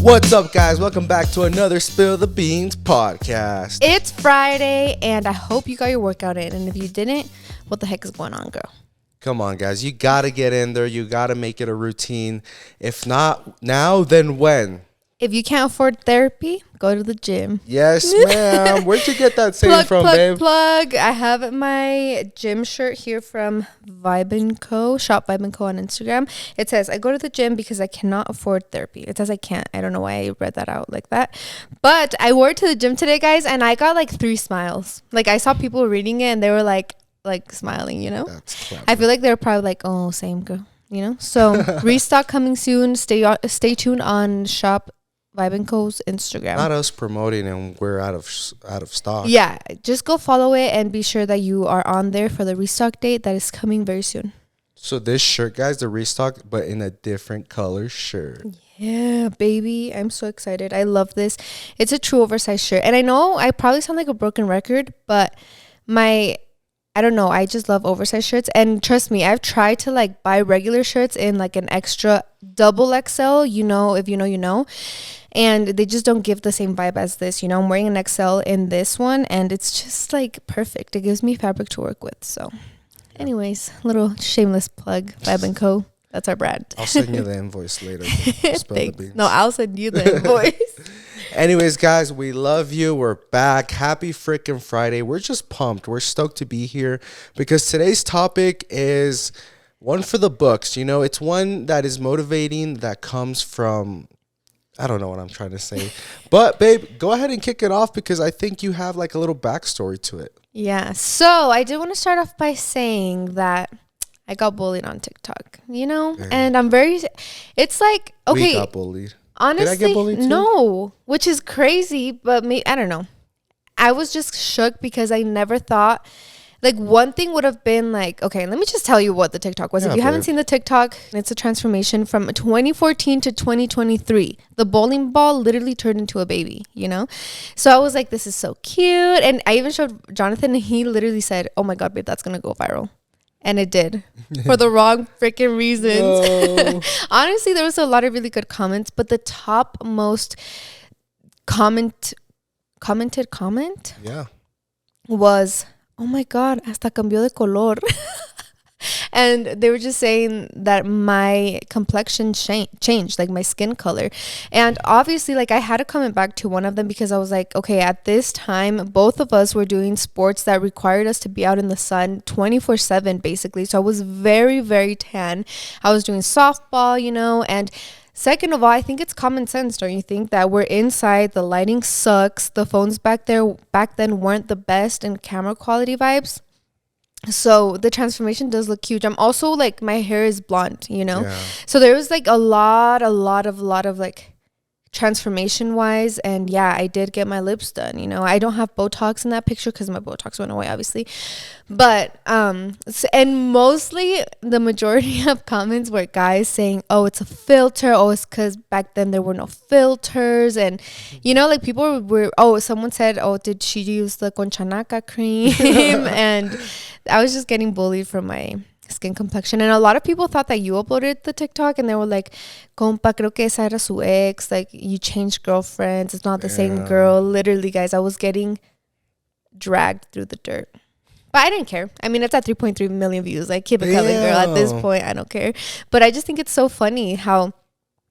What's up, guys? Welcome back to another Spill the Beans podcast. It's Friday, and I hope you got your workout in. And if you didn't, what the heck is going on, girl? Come on, guys. You got to get in there. You got to make it a routine. If not now, then when? If you can't afford therapy, go to the gym. Yes, ma'am. Where'd you get that saying from, babe? Plug. I have my gym shirt here from Vibe & Co. Shop Vibe & Co. on Instagram. It says, I go to the gym because I cannot afford therapy. It says I can't. I don't know why I read that out like that. But I wore it to the gym today, guys, and I got like 3 smiles. Like, I saw people reading it, and they were like smiling, you know? That's clever. I feel like they're probably like, oh, same girl, you know? So, restock coming soon. Stay tuned on Shop Vibe & Co.'s Instagram. Not us promoting and we're out of stock. Yeah, just go follow it and be sure that you are on there for the restock date that is coming very soon. So this shirt, guys, the restock, but in a different color shirt. Yeah, baby. I'm so excited. I love this. It's a true oversized shirt. And I know I probably sound like a broken record, but I don't know. I just love oversized shirts. And trust me, I've tried to like buy regular shirts in like an extra double XL, you know, if you know, you know. And they just don't give the same vibe as this. You know, I'm wearing an XL in this one, and it's just like perfect. It gives me fabric to work with. So anyways, little shameless plug, Vibe & Co. That's our brand. I'll send you the invoice later. Spill the beans. No, I'll send you the invoice. Anyways, guys, we love you. We're back. Happy freaking Friday. We're just pumped. We're stoked to be here because today's topic is one for the books. You know, it's one that is motivating, that comes from, I don't know what I'm trying to say. But, babe, go ahead and kick it off because I think you have like a little backstory to it. Yeah. So I did want to start off by saying that I got bullied on TikTok, you know, and it's like, okay. We got bullied. Honestly, did I get bullied too? No, which is crazy, but I don't know. I was just shook because I never thought, like, one thing would have been like, okay, let me just tell you what the TikTok was. Yeah, if you haven't seen the TikTok, it's a transformation from 2014 to 2023. The bowling ball literally turned into a baby, you know? So I was like, this is so cute. And I even showed Jonathan, and he literally said, oh my God, babe, that's going to go viral. And it did for the wrong freaking reasons. No. Honestly, there was a lot of really good comments, but the top most commented comment was, oh my God, hasta cambió de color. And they were just saying that my complexion changed, like my skin color. And obviously, like, I had to comment back to one of them because I was like, okay, at this time, both of us were doing sports that required us to be out in the sun 24/7, basically. So I was very, very tan. I was doing softball, you know, and second of all, I think it's common sense, don't you think, that we're inside, the lighting sucks, the phones back then weren't the best in camera quality vibes. So the transformation does look huge. I'm also like, my hair is blonde, you know? Yeah. So there was like a lot of like transformation wise. And yeah, I did get my lips done, you know? I don't have Botox in that picture because my Botox went away, obviously. But, and mostly the majority of comments were guys saying, oh, it's a filter. Oh, it's because back then there were no filters. And, you know, like people were, someone said, oh, did she use the Conchanaka cream? And I was just getting bullied for my skin complexion. And a lot of people thought that you uploaded the TikTok, and they were like, compa, creo que esa era su ex. Like, you changed girlfriends. It's not the same girl. Literally, guys, I was getting dragged through the dirt. But I didn't care. I mean, it's at 3.3 million views. Like, keep it coming, girl. At this point, I don't care. But I just think it's so funny how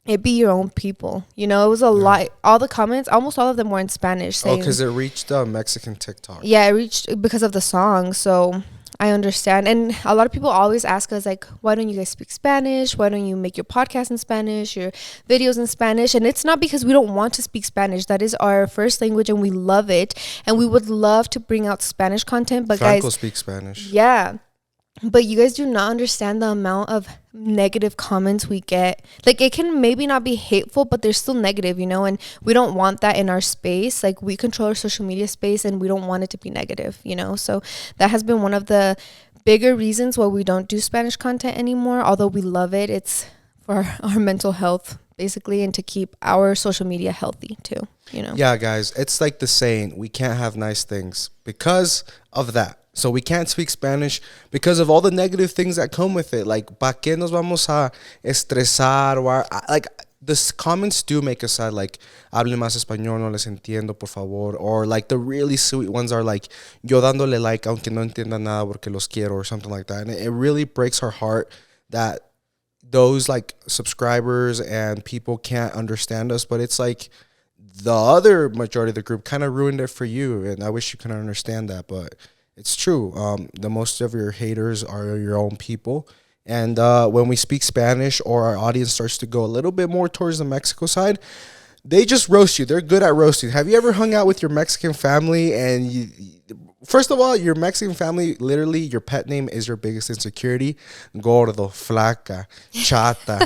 it be your own people. You know, it was a lot. All the comments, almost all of them were in Spanish. Saying, because it reached Mexican TikTok. Yeah, it reached because of the song. So I understand. And a lot of people always ask us, like, why don't you guys speak Spanish? Why don't you make your podcast in Spanish, your videos in Spanish? And it's not because we don't want to speak Spanish. That is our first language, and we love it. And we would love to bring out Spanish content. But Franco guys, speaks Spanish. Yeah. But you guys do not understand the amount of negative comments we get. Like, it can maybe not be hateful, but they're still negative, you know? And we don't want that in our space. Like, we control our social media space, and we don't want it to be negative, you know? So that has been one of the bigger reasons why we don't do Spanish content anymore. Although we love it, it's for our mental health, basically, and to keep our social media healthy too, you know? Yeah, guys, it's like the saying, we can't have nice things because of that. So we can't speak Spanish because of all the negative things that come with it. Like, ¿pa qué nos vamos a estresar? Or, like, the comments do make us sad, like hablen más español, no les entiendo, por favor, or like the really sweet ones are like yo dándole like aunque no entienda nada porque los quiero, or something like that. And it really breaks our heart that those like subscribers and people can't understand us, but it's like the other majority of the group kind of ruined it for you, and I wish you could understand that, but it's true. The most of your haters are your own people. And when we speak Spanish or our audience starts to go a little bit more towards the Mexico side, they just roast you. They're good at roasting. Have you ever hung out with your Mexican family and first of all, your Mexican family, literally, your pet name is your biggest insecurity? Gordo, flaca, chata,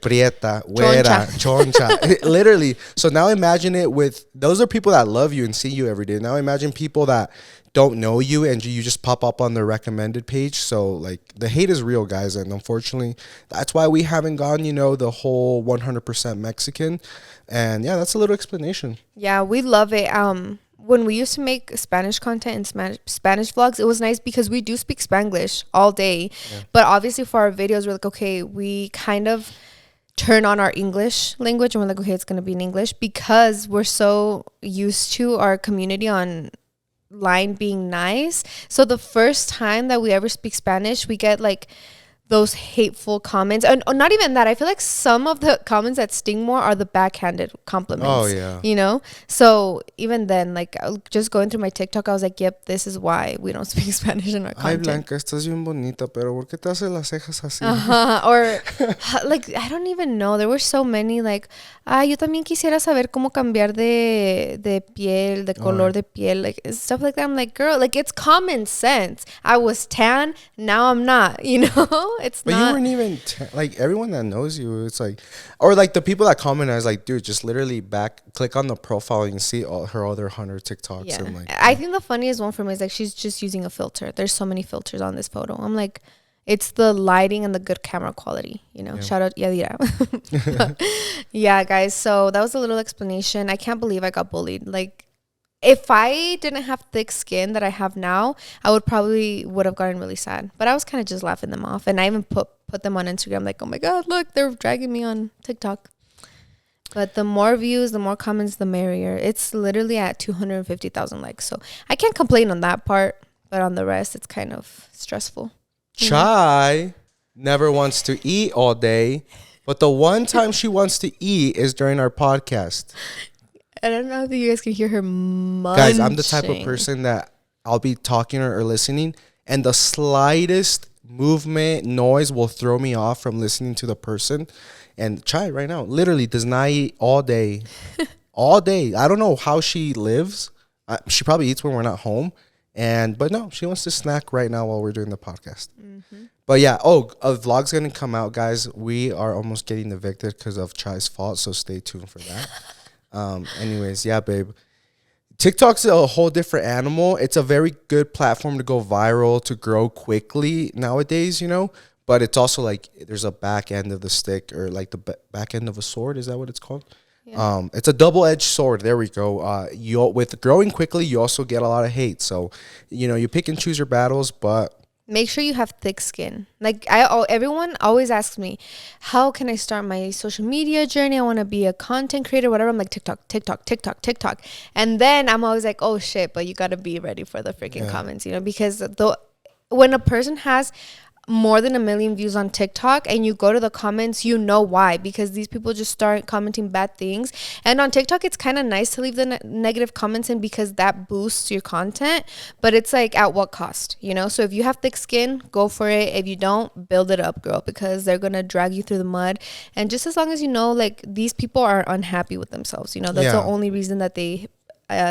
prieta, güera, choncha. Literally. So now imagine it with, those are people that love you and see you every day. Now imagine people that don't know you and you just pop up on their recommended page. So like the hate is real, guys, and unfortunately that's why we haven't gone, the whole 100% Mexican. And yeah, that's a little explanation. Yeah, we love it. When we used to make Spanish content and Spanish vlogs, it was nice because we do speak Spanglish all day. Yeah. But obviously for our videos, we're like, okay, we kind of turn on our English language and we're like, okay, it's going to be in English because we're so used to our community on line being nice. So the first time that we ever speak Spanish, we get like those hateful comments, and not even that. I feel like some of the comments that sting more are the backhanded compliments. Oh yeah. So even then, like just going through my TikTok, I was like, yep, this is why we don't speak Spanish in our content. Ay, Blanca, estás bien bonita, pero ¿por qué te haces las cejas así? Or like I don't even know. There were so many like, yo también quisiera saber cómo cambiar de piel, de color de piel, like stuff like that. I'm like, girl, like it's common sense. I was tan, now I'm not. It's but not. You weren't even like everyone that knows you. It's like, or like the people that comment, I was like, dude, just literally click on the profile and you see all her other 100 TikToks. Yeah. And like, I think the funniest one for me is like she's just using a filter. There's so many filters on this photo. I'm like, it's the lighting and the good camera quality. Yeah. Shout out Yadira. Yeah, guys. So that was a little explanation. I can't believe I got bullied. Like, if I didn't have thick skin that I have now, I would have gotten really sad. But I was kind of just laughing them off. And I even put them on Instagram like, oh my God, look, they're dragging me on TikTok. But the more views, the more comments, the merrier. It's literally at 250,000 likes. So I can't complain on that part. But on the rest, it's kind of stressful. Chai never wants to eat all day. But the one time she wants to eat is during our podcast. I don't know if you guys can hear her munching. Guys, I'm the type of person that I'll be talking or listening, and the slightest movement, noise will throw me off from listening to the person. And Chai right now literally does not eat all day. All day. I don't know how she lives. She probably eats when we're not home. But no, she wants to snack right now while we're doing the podcast. Mm-hmm. But yeah, a vlog's going to come out, guys. We are almost getting evicted because of Chai's fault, so stay tuned for that. Anyways, yeah, babe. TikTok's a whole different animal. It's a very good platform to go viral, to grow quickly nowadays, but it's also like there's a back end of the stick, or like the back end of a sword. Is that what it's called? Yeah. It's a double-edged sword. There we go. With growing quickly, you also get a lot of hate. So, you pick and choose your battles, but make sure you have thick skin. Like everyone always asks me, how can I start my social media journey? I want to be a content creator, whatever. I'm like, TikTok. And then I'm always like, oh shit, but you got to be ready for the freaking comments, because when a person has more than 1 million views on TikTok and you go to the comments, why, because these people just start commenting bad things. And on TikTok, it's kind of nice to leave the negative comments in because that boosts your content, but it's like at what cost, so if you have thick skin, go for it. If you don't, build it up, girl, because they're gonna drag you through the mud. And just as long as like these people are unhappy with themselves, that's the only reason that they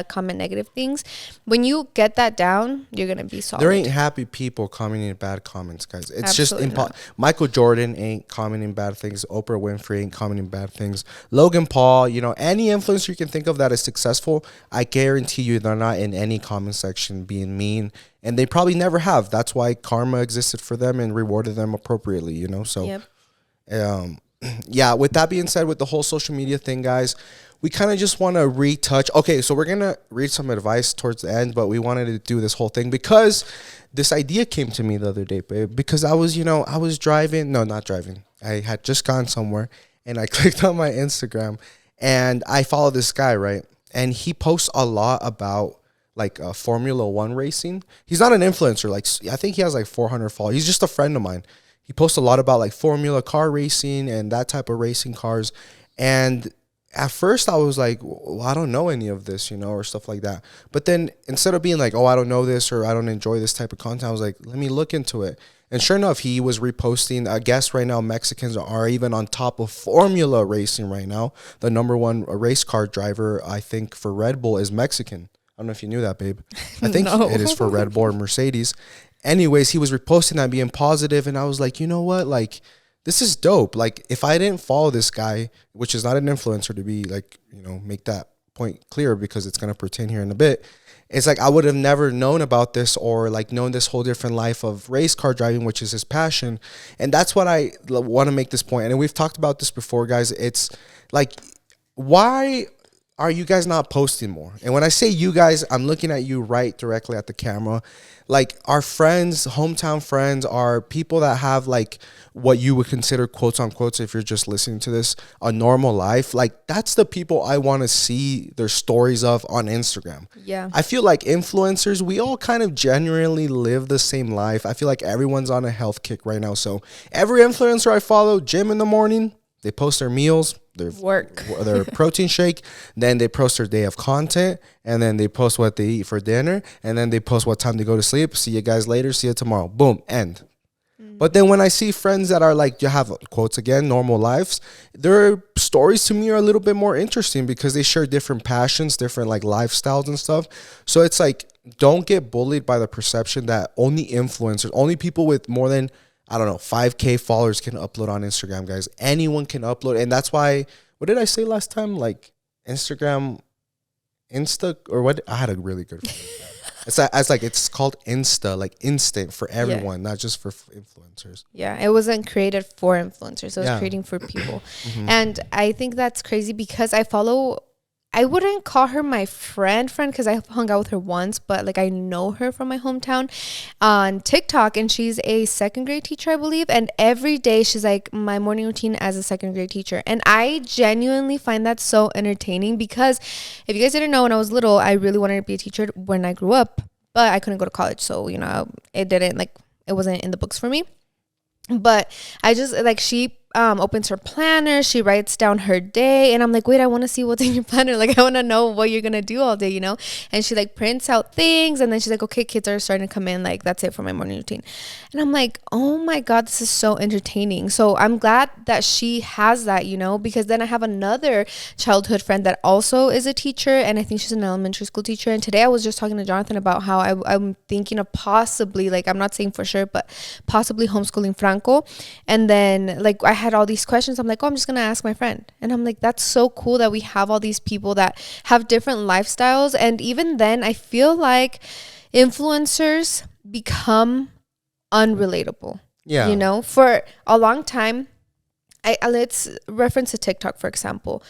comment negative things. When you get that down, you're gonna be solid. There ain't happy people commenting bad comments, guys. It's absolutely just impossible. Michael Jordan ain't commenting bad things. Oprah Winfrey ain't commenting bad things. Logan Paul, any influencer you can think of that is successful, I guarantee you they're not in any comment section being mean, and they probably never have. That's why karma existed for them and rewarded them appropriately, so yep. Yeah, with that being said, with the whole social media thing, guys, we kind of just want to retouch. Okay, so we're going to read some advice towards the end, but we wanted to do this whole thing because this idea came to me the other day, babe, because I was, I was driving. No, not driving. I had just gone somewhere, and I clicked on my Instagram, and I follow this guy, right? And he posts a lot about like Formula One racing. He's not an influencer. Like I think he has like 400 followers. He's just a friend of mine. He posts a lot about like Formula car racing and that type of racing cars. And at first I was like, well, I don't know any of this, or stuff like that. But then instead of being like, oh, I don't know this or I don't enjoy this type of content, I was like, let me look into it. And sure enough, he was reposting. I guess right now Mexicans are even on top of Formula racing right now. The number one race car driver, I think, for Red Bull is Mexican. I don't know if you knew that, babe. I think No. it is for Red Bull or Mercedes. Anyways, he was reposting that, being positive, and I was like, you know what? Like, this is dope. Like, if I didn't follow this guy, which is not an influencer to be like, make that point clear because it's going to pertain here in a bit. It's like I would have never known about this or like known this whole different life of race car driving, which is his passion. And that's what I want to make this point. And we've talked about this before, guys. It's like, why are you guys not posting more? And when I say you guys, I'm looking at you right directly at the camera. Like our friends, hometown friends, are people that have like what you would consider, quotes unquote, if you're just listening to this, a normal life. Like that's the people I want to see their stories of on Instagram. Yeah. I feel like influencers, we all kind of genuinely live the same life. I feel like everyone's on a health kick right now. So every influencer I follow, gym in the morning, they post their meals, their protein shake, then they post their day of content, and then they post what they eat for dinner, and then they post what time they go to sleep. See you guys later. See you tomorrow. Boom. End. But then when I see friends that are like, you have quotes again, normal lives, their stories to me are a little bit more interesting because they share different passions, different like lifestyles and stuff. So it's like, don't get bullied by the perception that only influencers, only people with more than, I don't know, 5K followers can upload on Instagram, guys. Anyone can upload. And that's why, what did I say last time? Like Instagram, Insta, or what? I had a really good phrase. It's called Insta, like instant for everyone, not just for influencers. Yeah, it wasn't created for influencers. It was creating for people. And I think that's crazy because I wouldn't call her my friend because I hung out with her once, but like I know her from my hometown on TikTok, and she's a second grade teacher, I believe. And every day she's like my morning routine as a second grade teacher. And I genuinely find that so entertaining because if you guys didn't know, when I was little, I really wanted to be a teacher when I grew up, but I couldn't go to college. So, it wasn't in the books for me. But I just like, she opens her planner, she writes down her day, and I'm like, wait, I want to see what's in your planner. Like, I want to know what you're gonna do all day, and she like prints out things, and then she's like, okay, kids are starting to come in, like that's it for my morning routine. And I'm like, oh my god, this is so entertaining. So I'm glad that she has that, because then I have another childhood friend that also is a teacher, and I think she's an elementary school teacher. And today I was just talking to Jonathan about how I'm thinking of possibly, like, I'm not saying for sure, but possibly homeschooling Franco. And then like I had all these questions. I'm like, oh, I'm just gonna ask my friend. And I'm like, that's so cool that we have all these people that have different lifestyles. And even then, I feel like influencers become unrelatable. Yeah. For a long time, let's reference a TikTok, for example.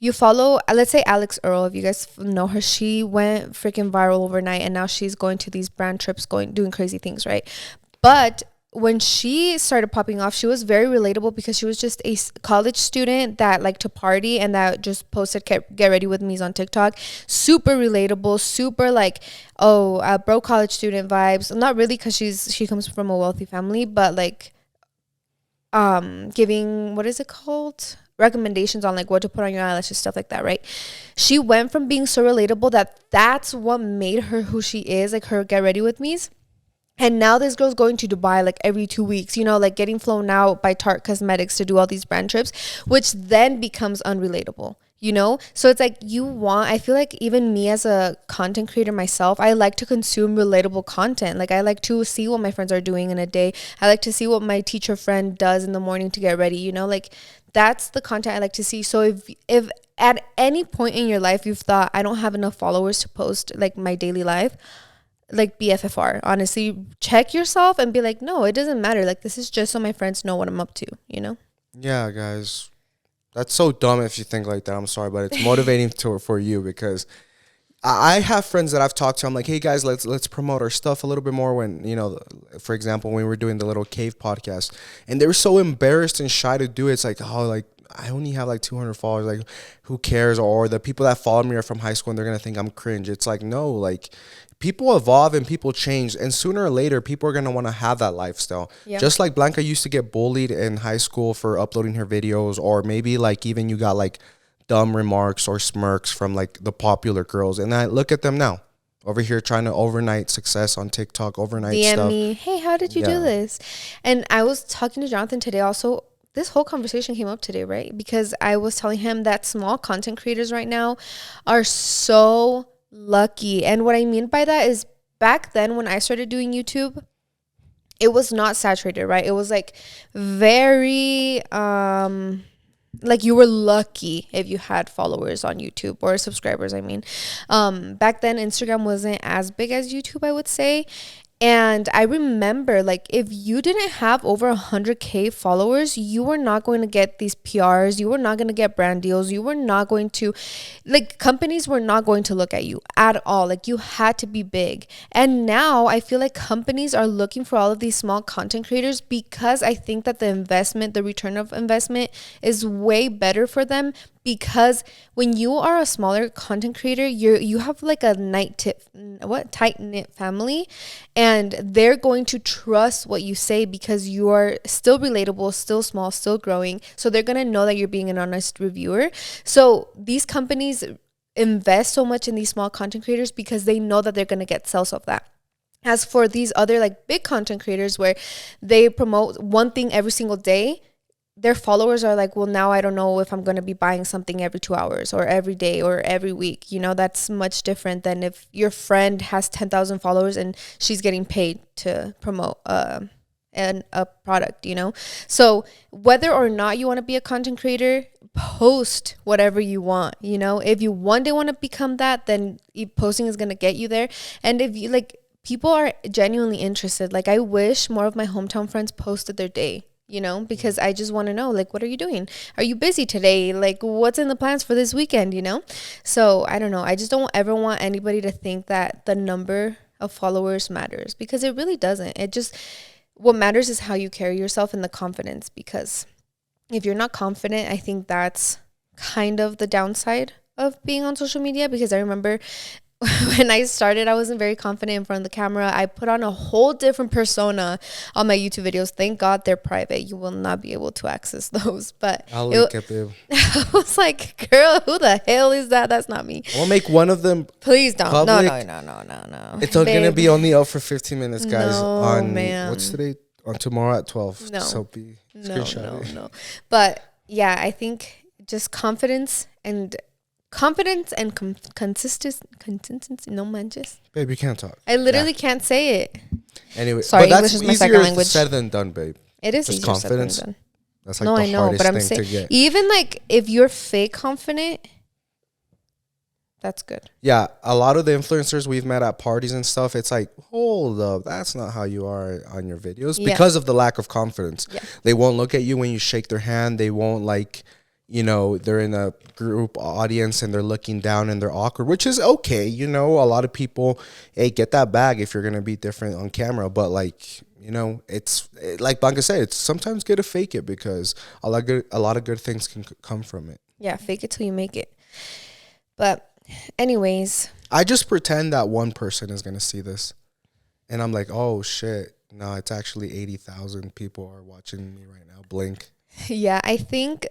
You follow, let's say Alex Earl, if you guys know her, she went freaking viral overnight, and now she's going to these brand trips, doing crazy things, right? But when she started popping off, she was very relatable because she was just a college student that liked to party and that just posted get ready with me's on TikTok. Super relatable, super like, bro college student vibes. Not really, because she comes from a wealthy family, but like giving, what is it called? Recommendations on like what to put on your eyelashes, stuff like that, right? She went from being so relatable that's what made her who she is, like her get ready with me's. And now this girl's going to Dubai like every 2 weeks, like getting flown out by Tarte Cosmetics to do all these brand trips, which then becomes unrelatable, So it's like I feel like even me as a content creator myself, I like to consume relatable content. Like I like to see what my friends are doing in a day. I like to see what my teacher friend does in the morning to get ready, like that's the content I like to see. So if at any point in your life you've thought, I don't have enough followers to post like my daily life, like BFFR, honestly, check yourself and be like, no, it doesn't matter. Like, this is just so my friends know what I'm up to, Yeah, guys, that's so dumb if you think like that. I'm sorry, but it's motivating for you because I have friends that I've talked to. I'm like, hey guys, let's promote our stuff a little bit more. When for example, when we were doing the little cave podcast, and they were so embarrassed and shy to do it. It's like, oh, like I only have like 200 followers. Like, who cares? Or the people that follow me are from high school and they're going to think I'm cringe. It's like, no, like, people evolve and people change. And sooner or later, people are going to want to have that lifestyle. Yeah. Just like Blanca used to get bullied in high school for uploading her videos. Or maybe like even you got like dumb remarks or smirks from like the popular girls. And I look at them now. Over here trying to overnight success on TikTok, overnight DM stuff. me, hey, how did you do this? And I was talking to Jonathan today also. This whole conversation came up today, right? Because I was telling him that small content creators right now are so lucky. And what I mean by that is back then when I started doing YouTube, it was not saturated, right? It was like very like you were lucky if you had followers on YouTube or subscribers. I mean, back then Instagram wasn't as big as YouTube, I would say. And I remember, like, if you didn't have over 100K followers, you were not going to get these PRs. You were not going to get brand deals. You were not going to, like, companies were not going to look at you at all. Like, you had to be big. And now I feel like companies are looking for all of these small content creators because I think that the investment, the return of investment is way better for them. Because when you are a smaller content creator, you have like a tight knit family, and they're going to trust what you say because you are still relatable, still small, still growing. So they're gonna know that you're being an honest reviewer. So these companies invest so much in these small content creators because they know that they're gonna get sales of that. As for these other like big content creators where they promote one thing every single day, their followers are like, well, now I don't know if I'm going to be buying something every 2 hours or every day or every week. You know, that's much different than if your friend has 10,000 followers and she's getting paid to promote a product, you know? So whether or not you want to be a content creator, post whatever you want, you know? If you one day want to become that, then posting is going to get you there. And if you like, people are genuinely interested. Like, I wish more of my hometown friends posted their day, you know, because I just want to know, like, what are you doing? Are you busy today? Like, what's in the plans for this weekend, you know? So I don't know. I just don't ever want anybody to think that the number of followers matters, because it really doesn't. What matters is how you carry yourself and the confidence, because if you're not confident, I think that's kind of the downside of being on social media. Because I remember when I started, I wasn't very confident in front of the camera. I put on a whole different persona on my YouTube videos. Thank God they're private. You will not be able to access those. But I'll link it, babe. I was like, girl, who the hell is that? That's not me. We'll make one of them. Please don't. Public. No. It's going to be only out for 15 minutes, guys. No, man. What's today? On tomorrow at 12. No. So No. But yeah, I think just confidence and consistency. No manches. Babe, you can't talk. I literally can't say it. Anyway, sorry, but that's English is my second easier language. said than done, babe. It is just easier confidence. said than done. That's like the hardest thing saying, to get. even like if you're fake confident, that's good. Yeah, a lot of the influencers we've met at parties and stuff, it's like, hold up, that's not how you are on your videos, because of the lack of confidence. Yeah. They won't look at you when you shake their hand. They won't, like, you know, they're in a group audience and they're looking down and they're awkward, which is okay. You know, a lot of people, hey, get that bag if you're going to be different on camera. But, like, you know, like Blanca said, it's sometimes good to fake it, because a lot of good things can come from it. Yeah, fake it till you make it. But anyways, I just pretend that one person is going to see this. And I'm like, oh, shit. No, it's actually 80,000 people are watching me right now. Blink. Yeah, I think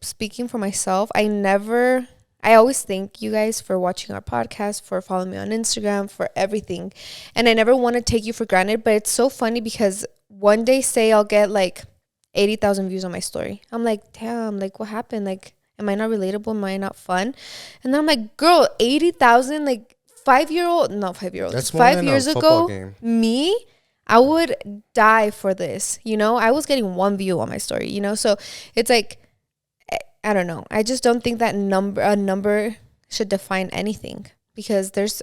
speaking for myself, I always thank you guys for watching our podcast, for following me on Instagram, for everything. And I never want to take you for granted, but it's so funny because one day, say I'll get like 80,000 views on my story. I'm like, damn, like, what happened? Like, am I not relatable? Am I not fun? And then I'm like, girl, 80,000, like 5 years That's 5 years ago, me, I would die for this, you know? I was getting one view on my story, you know? So it's like, I don't know. I just don't think that a number should define anything, because there's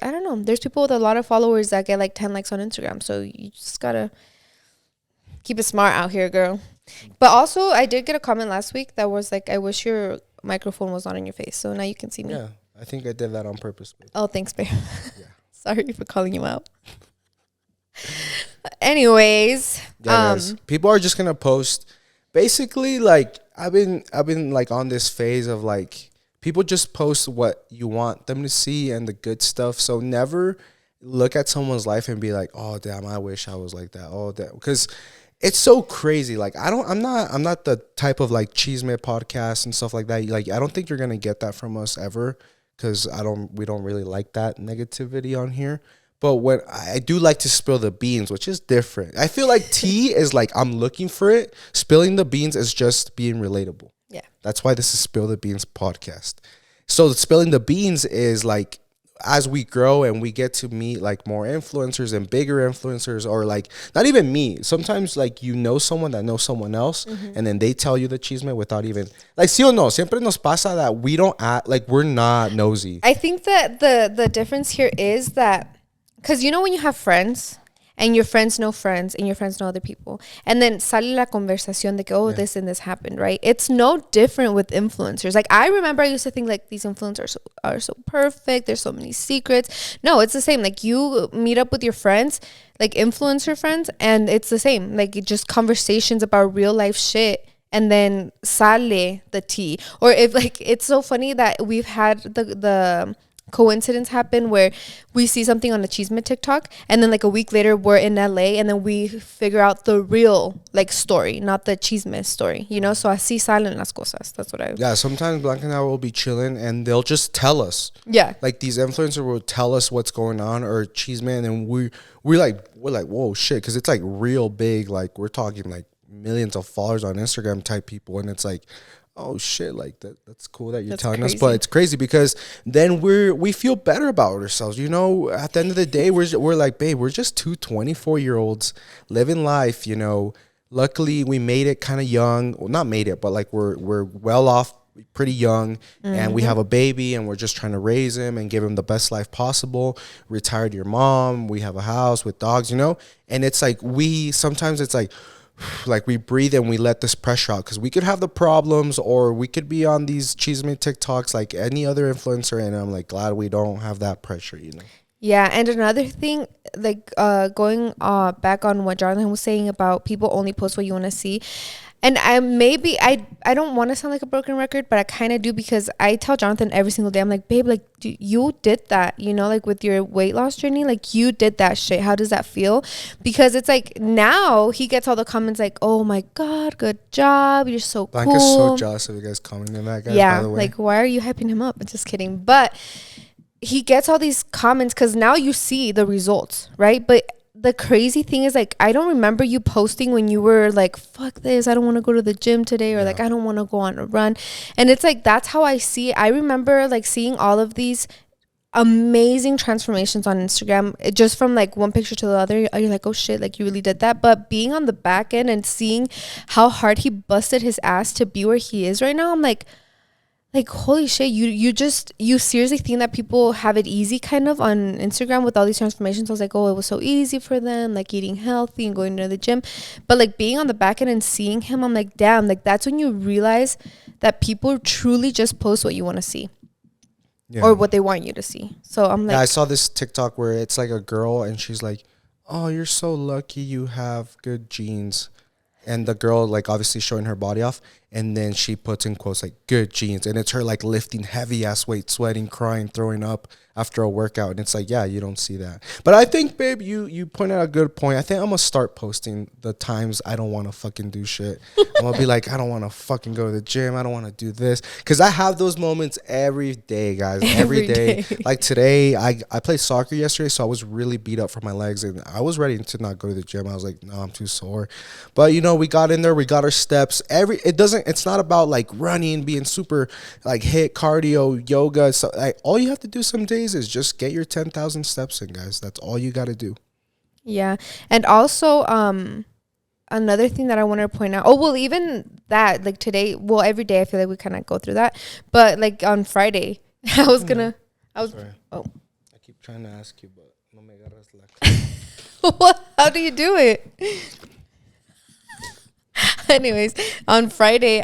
people with a lot of followers that get like 10 likes on Instagram. So you just gotta keep it smart out here, girl. But also, I did get a comment last week that was like, I wish your microphone was not in your face. So now you can see me. Yeah, I think I did that on purpose, babe. Oh, thanks, babe. Yeah. Sorry for calling you out. Anyways, Yeah, guys. People are just gonna post. Basically, like I've been like on this phase of like people just post what you want them to see and the good stuff. So never look at someone's life and be like, oh damn, I wish I was like that. Oh damn, because it's so crazy. Like I'm not the type of like cheesemate podcast and stuff like that. Like I don't think you're gonna get that from us ever because we don't really like that negativity on here. But what I do like to spill the beans, which is different. I feel like tea is like I'm looking for it. Spilling the beans is just being relatable. yeah. That's why this is Spill the Beans podcast. So spilling the beans is like as we grow and we get to meet like more influencers and bigger influencers, or like not even me. Sometimes like you know someone that knows someone else, and then they tell you the chisme without even like sí o no. Siempre nos pasa that we don't act like we're not nosy. I think that the difference here is that because you know when you have friends and your friends know friends and your friends know other people, and then sale la conversación de que oh this and this happened, right? It's no different with influencers. Like I remember I used to think like these influencers are so perfect, there's so many secrets. No, it's the same. Like you meet up with your friends, like influencer friends, and it's the same. Like just conversations about real life shit, and then sale the tea. Or if like it's so funny that we've had the coincidence happen where we see something on the chisme TikTok, and then like a week later we're in LA, and then we figure out the real like story, not the chisme story, you know. So así salen las cosas. That's what I Sometimes Blanca and I will be chilling and they'll just tell us. Yeah. Like these influencers will tell us what's going on, or cheeseman, and we're like whoa shit, because it's like real big. Like we're talking like millions of followers on Instagram type people, and it's like, oh shit, like that's cool that you're telling us. But it's crazy because then we feel better about ourselves, you know. At the end of the day, we're like, babe, we're just two 24-year-olds living life, you know. Luckily we made it kind of young. Well, not made it, but like we're well off pretty young, and we have a baby, and we're just trying to raise him and give him the best life possible. Retired your mom, we have a house with dogs, you know. And it's like sometimes it's like we breathe and we let this pressure out, because we could have the problems, or we could be on these cheeseman TikToks like any other influencer, and I'm like glad we don't have that pressure, you know. Yeah, and another thing, like going back on what Jonathan was saying about people only post what you want to see. And I don't want to sound like a broken record, but I kind of do, because I tell Jonathan every single day, I'm like, babe, like you did that, you know, like with your weight loss journey, like you did that shit. How does that feel? Because it's like now he gets all the comments like, oh my God, good job. You're so cool. Blanca's so jealous of you guys commenting that, guys. Yeah, by the way. like why are you hyping him up? I'm just kidding. But he gets all these comments because now you see the results, right? But the crazy thing is, like, I don't remember you posting when you were like, fuck this, I don't want to go to the gym today, or like I don't want to go on a run. And it's like that's how I see it. I remember like seeing all of these amazing transformations on Instagram, just from like one picture to the other. You're like, oh shit, like you really did that. But being on the back end and seeing how hard he busted his ass to be where he is right now, I'm like holy shit, you seriously think that people have it easy kind of on Instagram with all these transformations. I was like, oh, it was so easy for them, like eating healthy and going to the gym. But like being on the back end and seeing him, I'm like, damn, like that's when you realize that people truly just post what you want to see. Yeah. Or what they want you to see. So I'm like, I saw this TikTok where it's like a girl and she's like, oh, you're so lucky you have good genes. And the girl, like, obviously showing her body off. And then she puts in quotes, like, good genes. And it's her, like, lifting heavy-ass weight, sweating, crying, throwing up after a workout. And it's like, yeah, you don't see that. But I think, babe, you pointed out a good point. I think I'm going to start posting the times I don't want to fucking do shit. I'm going to be like, I don't want to fucking go to the gym. I don't want to do this. Because I have those moments every day, guys. Every day. Like, today, I played soccer yesterday, so I was really beat up for my legs. And I was ready to not go to the gym. I was like, no, I'm too sore. But, you know, we got in there. We got our steps. It's not about like running, being super like hit cardio, yoga. So like all you have to do some days is just get your 10,000 steps in, guys. That's all you got to do. Yeah. And also, another thing that I want to point out, even that, like today, every day I feel like we kind of go through that, but like on Friday, Sorry. I keep trying to ask you, but no me agarras la. What? How do you do it? Anyways, on Friday,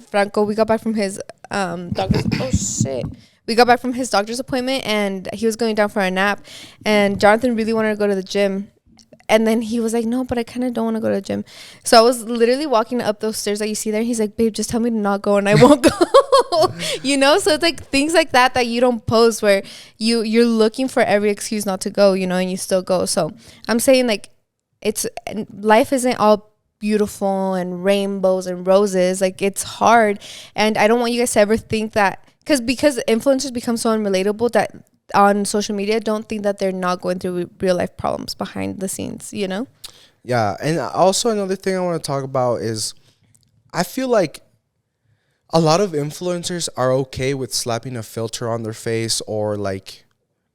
Franco, we got back from his doctor's. Oh shit! We got back from his doctor's appointment, and he was going down for a nap. And Jonathan really wanted to go to the gym, And then he was like, no, but I kind of don't want to go to the gym. So I was literally walking up those stairs that you see there. He's like, babe, just tell me to not go and I won't go. You know? So it's like things like that you don't post, where you're looking for every excuse not to go, you know, and you still go. So I'm saying, like, life isn't all beautiful and rainbows and roses. Like, it's hard. And I don't want you guys to ever think that because influencers become so unrelatable that on social media, don't think that they're not going through real life problems behind the scenes, you know? Yeah. And also another thing I want to talk about is I feel like a lot of influencers are okay with slapping a filter on their face or like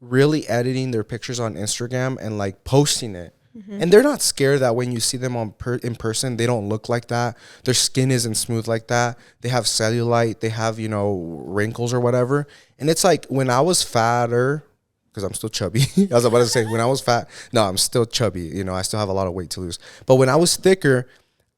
really editing their pictures on Instagram and like posting it. Mm-hmm. And they're not scared that when you see them in person, they don't look like that. Their skin isn't smooth like that. They have cellulite. They have, you know, wrinkles or whatever. And it's like when I was fatter, because I'm still chubby. I was about to say when I was fat. No, I'm still chubby. You know, I still have a lot of weight to lose. But when I was thicker,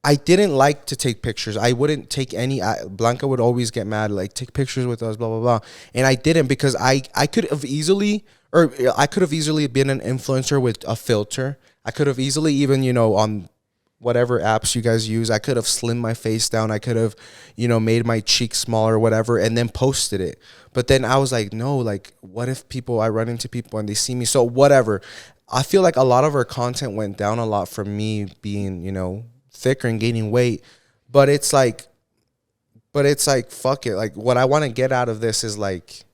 I didn't like to take pictures. I wouldn't take any. Blanca would always get mad, like, take pictures with us, blah, blah, blah. And I didn't because I could have easily, been an influencer with a filter. I could have easily even, you know, on whatever apps you guys use, I could have slimmed my face down. I could have, you know, made my cheeks smaller or whatever and then posted it. But then I was like, no, like, what if I run into people and they see me? So whatever. I feel like a lot of our content went down a lot from me being, you know, thicker and gaining weight. But it's like, fuck it. Like, what I want to get out of this is like,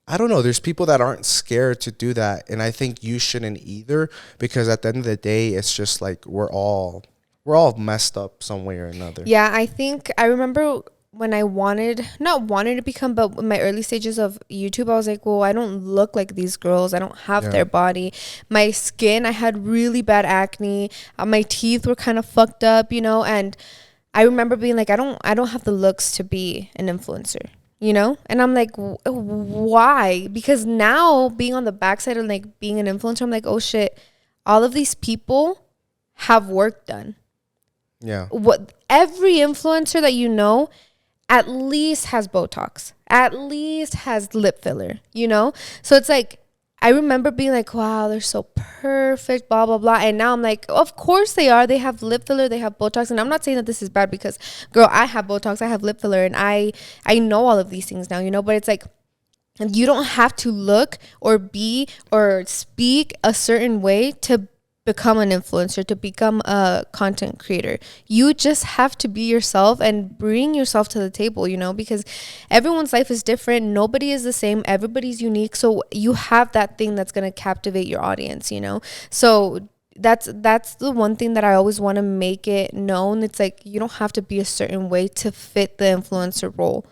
I don't know. There's people that aren't scared to do that. And I think you shouldn't either, because at the end of the day, it's just like we're all messed up some way or another. Yeah, I remember when I not wanted to become, but in my early stages of YouTube, I was like, well, I don't look like these girls. I don't have their body. My skin, I had really bad acne. My teeth were kind of fucked up, you know? And I remember being like, I don't have the looks to be an influencer. You know? And I'm like, why? Because now being on the backside of like being an influencer, I'm like, oh shit, all of these people have work done. Yeah. Every influencer that you know at least has Botox, at least has lip filler, you know? So it's like, I remember being like, wow, they're so perfect, blah, blah, blah. And now I'm like, of course they are. They have lip filler, they have Botox. And I'm not saying that this is bad because, girl, I have Botox, I have lip filler, and I know all of these things now, you know? But it's like, you don't have to look or be or speak a certain way to become an influencer, to become a content creator. You just have to be yourself and bring yourself to the table, you know, because everyone's life is different. Nobody is the same. Everybody's unique. So you have that thing that's going to captivate your audience, you know? So that's the one thing that I always want to make it known. It's like, you don't have to be a certain way to fit the influencer role,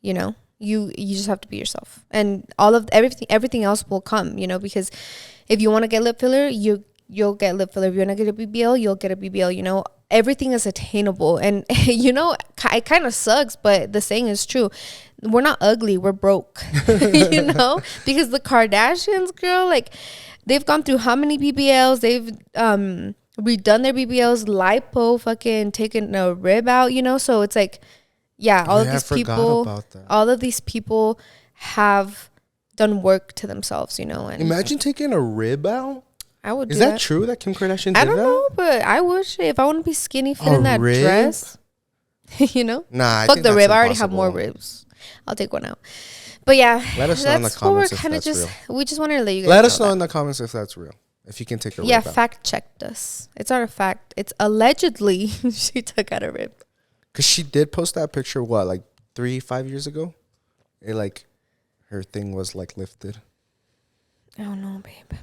you know? You just have to be yourself, and all of everything else will come, you know, because if you want to get lip filler, you'll get lip filler. If you want to get a BBL, you'll get a BBL, you know. Everything is attainable. And you know, it kind of sucks, but the saying is true. We're not ugly, we're broke. You know, because the Kardashians, girl, like, they've gone through how many BBLs? They've redone their BBLs, lipo, fucking taken a rib out, you know. So it's like, yeah, all of these people have done work to themselves, you know. And imagine taking a rib out. I would. Is that true that Kim Kardashian did I don't know, but I wish, if I want to be skinny fit in that dress, you know. Nah, fuck the rib. I already have more ribs. I'll take one out. But yeah, let us know in the comments if that's real. We just wanted to let you guys let us know in the comments if that's real. If you can take a rib out. Fact checked us. It's not a fact. It's allegedly she took out a rib. Because she did post that picture, what, like 3-5 years ago? It, like, her thing was, like, lifted. I don't know, babe.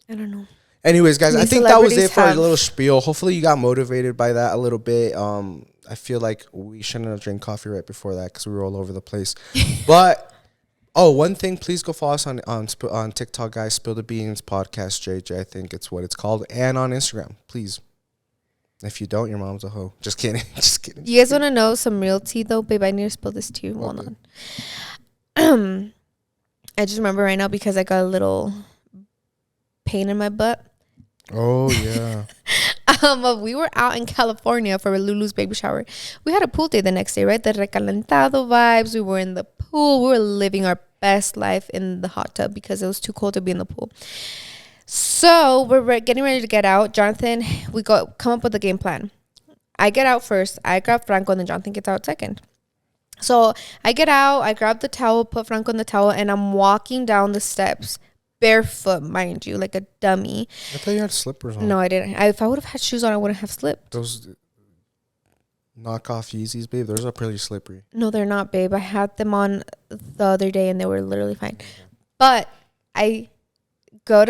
I don't know. Anyways, guys, I think that was it for our little spiel. Hopefully you got motivated by that a little bit. I feel like we shouldn't have drank coffee right before that because we were all over the place. But, one thing, please go follow us on TikTok, guys. Spill the Beans Podcast, JJ, I think it's what it's called. And on Instagram, please. If you don't, your mom's a hoe. Just kidding. Just kidding. You guys want to know some real tea, though? Babe, I need to spill this to you. Hold on. I just remember right now because I got a little pain in my butt. Oh, yeah. We were out in California for Lulu's baby shower. We had a pool day the next day, right? The recalentado vibes. We were in the pool. We were living our best life in the hot tub because it was too cold to be in the pool. So we're getting ready to get out. Jonathan, we come up with a game plan. I get out first. I grab Franco, and then Jonathan gets out second. So I get out. I grab the towel, put Franco in the towel, and I'm walking down the steps, barefoot, mind you, like a dummy. I thought you had slippers on. No, I didn't. If I would have had shoes on, I wouldn't have slipped. Those knockoff Yeezys, babe, those are pretty slippery. No, they're not, babe. I had them on the other day, and they were literally fine. But I go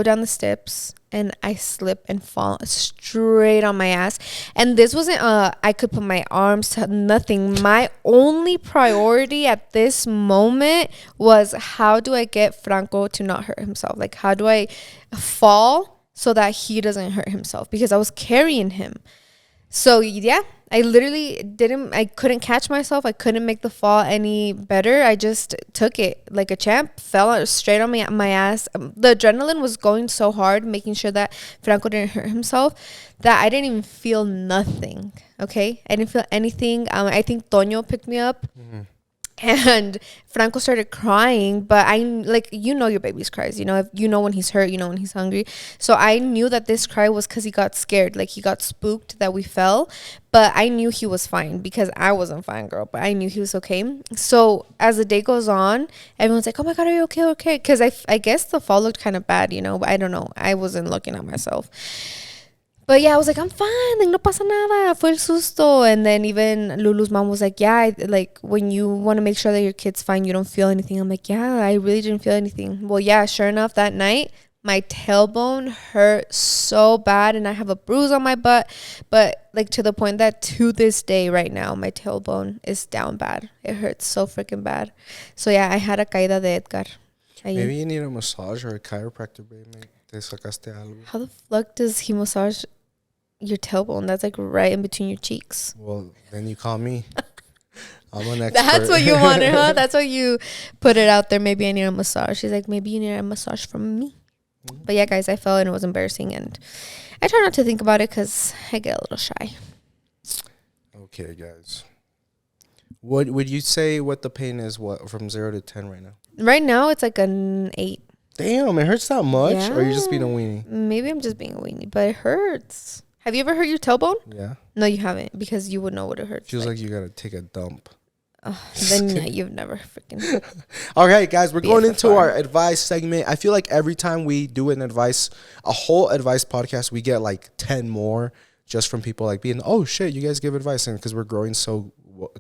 down the steps, and I slip and fall straight on my ass. And this wasn't I could put my arms to nothing. My only priority at this moment was, how do I get Franco to not hurt himself? Like, how do I fall so that he doesn't hurt himself? Because I was carrying him. So yeah, I couldn't catch myself. I couldn't make the fall any better. I just took it like a champ, fell straight on my ass. The adrenaline was going so hard, making sure that Franco didn't hurt himself, that I didn't even feel nothing. Okay. I didn't feel anything. I think Toño picked me up. Mm-hmm. And Franco started crying, but your baby's cries, if you know when he's hurt, you know when he's hungry. So I knew that this cry was because he got scared, like he got spooked that we fell. But I knew he was fine because I wasn't fine, girl. But I knew he was okay. So as the day goes on, everyone's like, "Oh my God, are you okay? Okay?" Because I guess the fall looked kind of bad, but I don't know. I wasn't looking at myself. But yeah, I was like, I'm fine. Like, no pasa nada. Fue el susto. And then even Lulu's mom was like, yeah, like when you want to make sure that your kid's fine, you don't feel anything. I'm like, yeah, I really didn't feel anything. Well, yeah, sure enough, that night, my tailbone hurt so bad. And I have a bruise on my butt. But like to the point that to this day right now, my tailbone is down bad. It hurts so freaking bad. So yeah, I had a caída de Edgar. Maybe you need a massage or a chiropractor, baby. How the fuck does he massage your tailbone? That's like right in between your cheeks. Well, then you call me. I'm an expert. That's what you wanted, huh? That's why you put it out there. Maybe I need a massage. She's like, maybe you need a massage from me. Mm-hmm. But yeah, guys, I fell and it was embarrassing. And I try not to think about it because I get a little shy. Okay, guys. What would you say what the pain is, from 0 to 10 right now? Right now, it's like an 8. Damn, it hurts that much? Yeah. Or are you just being a weenie? Maybe I'm just being a weenie, but it hurts. Have you ever hurt your tailbone? Yeah. No, you haven't, because you would know what it hurts. Feels like you gotta take a dump. Then yeah, you've never freaking. All right, guys, we're going into our advice segment. I feel like every time we do a whole advice podcast, we get like 10 more just from people like being, oh shit, you guys give advice. And because we're growing so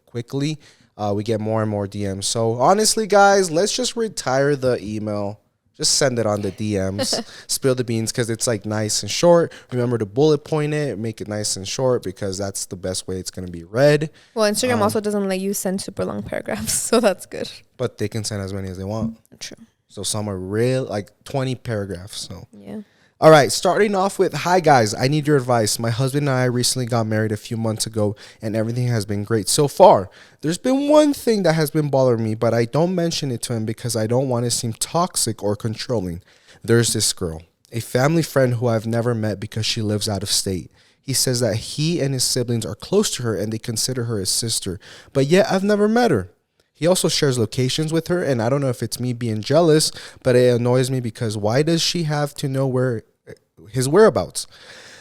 quickly, we get more and more DMs. So honestly, guys, let's just retire the email. Just send it on the DMs. Spill the beans, because it's like nice and short. Remember to bullet point it. Make it nice and short, because that's the best way it's going to be read. Well, Instagram also doesn't let you send super long paragraphs, so that's good. But they can send as many as they want. True. So some are real, like 20 paragraphs. So yeah. All right, starting off with, hi guys, I need your advice. My husband and I recently got married a few months ago, and everything has been great so far. There's been one thing that has been bothering me, but I don't mention it to him because I don't want to seem toxic or controlling. There's this girl, a family friend who I've never met because she lives out of state. He says that he and his siblings are close to her and they consider her his sister, but yet I've never met her. He also shares locations with her, and I don't know if it's me being jealous, but it annoys me because why does she have to know his whereabouts?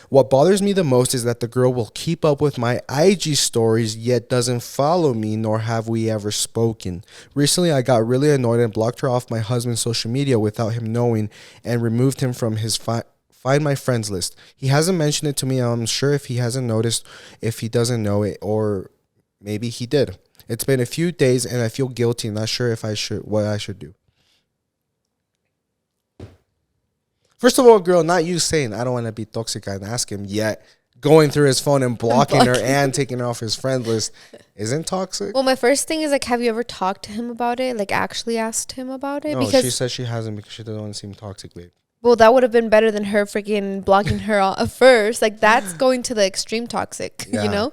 What bothers me the most is that the girl will keep up with my IG stories yet doesn't follow me, nor have we ever spoken. Recently, I got really annoyed and blocked her off my husband's social media without him knowing and removed him from his Find My Friends list. He hasn't mentioned it to me. I'm sure if he hasn't noticed, if he doesn't know it, or maybe he did. It's been a few days and I feel guilty, not sure what I should do. First of all, girl, not you saying I don't want to be toxic and ask him, yet going through his phone and blocking her and taking her off his friend list isn't toxic. Well, my first thing is, like, have you ever talked to him about it? Like, actually asked him about it? No, because she says she hasn't because she doesn't want to seem toxic, babe. Well, that would have been better than her freaking blocking her first. Like, that's going to the extreme toxic, yeah. You know?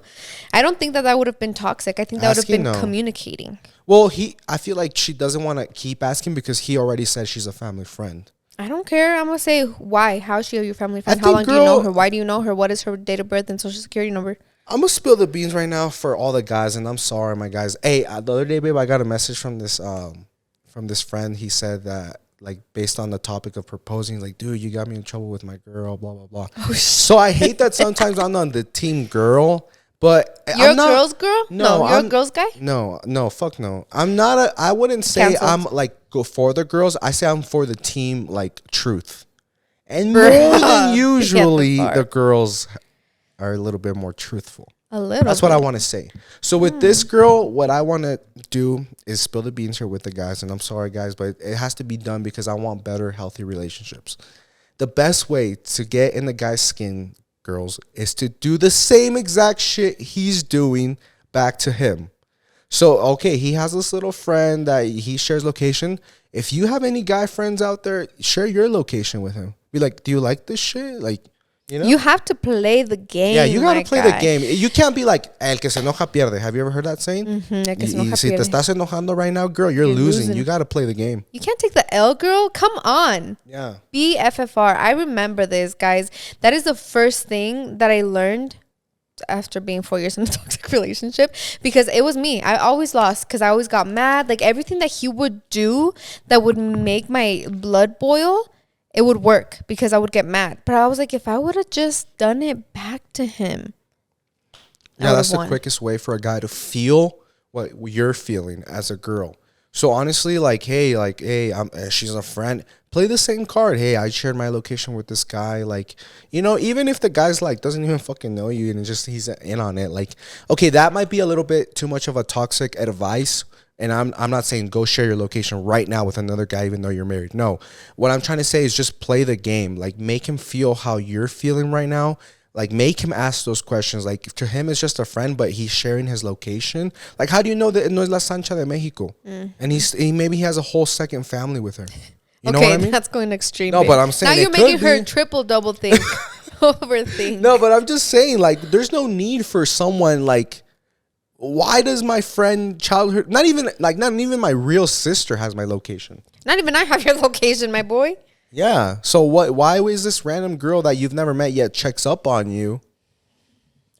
I don't think that would have been toxic. I think that would have been communicating. Well, I feel like she doesn't want to keep asking because he already said she's a family friend. I don't care. I'm going to say why. How is she your family friend? How long do you know her? Why do you know her? What is her date of birth and social security number? I'm going to spill the beans right now for all the guys, and I'm sorry, my guys. Hey, the other day, babe, I got a message from this friend. He said that like based on the topic of proposing, like, dude, you got me in trouble with my girl, blah blah blah. So I hate that sometimes I'm on the team girl, but You're I'm not, a girl's girl? No, you're a girl's guy? No, fuck no. I'm not I wouldn't say Canceled. I'm like go for the girls. I say I'm for the team like truth. And Bruh. more than Get usually the bar. the girls are a little bit more truthful. A little. That's what I want to say. So with this girl, what I want to do is spill the beans here with the guys. And I'm sorry, guys, but it has to be done because I want better, healthy relationships. The best way to get in the guy's skin, girls, is to do the same exact shit he's doing back to him. So, okay, he has this little friend that he shares location. If you have any guy friends out there, share your location with him. Be like, do you like this shit? Like, you know? You have to play the game. Yeah, you gotta play the guy. game. You can't be like, el que se enoja pierde. Have you ever heard that saying? El que se enoja Si te pierde. estás enojando right now, girl, you're losing. You gotta play the game. You can't take the L, girl. Come on. Yeah. BFFR. I remember this, guys. That is the first thing that I learned after being 4 years in a toxic relationship, because it was me. I always lost because I always got mad. Like everything that he would do that would make my blood boil, it would work because I would get mad. But I was like, if I would have just done it back to him. Yeah, that's the quickest way for a guy to feel what you're feeling as a girl. So honestly, hey, she's a friend. Play the same card. Hey, I shared my location with this guy. Like, you know, even if the guy's like doesn't even fucking know you and just he's in on it. Like, okay, that might be a little bit too much of a toxic advice. And I'm not saying go share your location right now with another guy, even though you're married. No, what I'm trying to say is just play the game. Like, make him feel how you're feeling right now. Like, make him ask those questions. Like, to him, it's just a friend, but he's sharing his location. Like, how do you know that no es la Sancha de Mexico? And maybe he has a whole second family with her. You know what I mean? That's going extreme. No, babe. but I'm saying now you're making her triple double think, overthink. No, but I'm just saying, like, there's no need for someone like. Why does my friend childhood not even my real sister has my location? Not even I have your location, my boy. Yeah. So why is this random girl that you've never met yet checks up on you?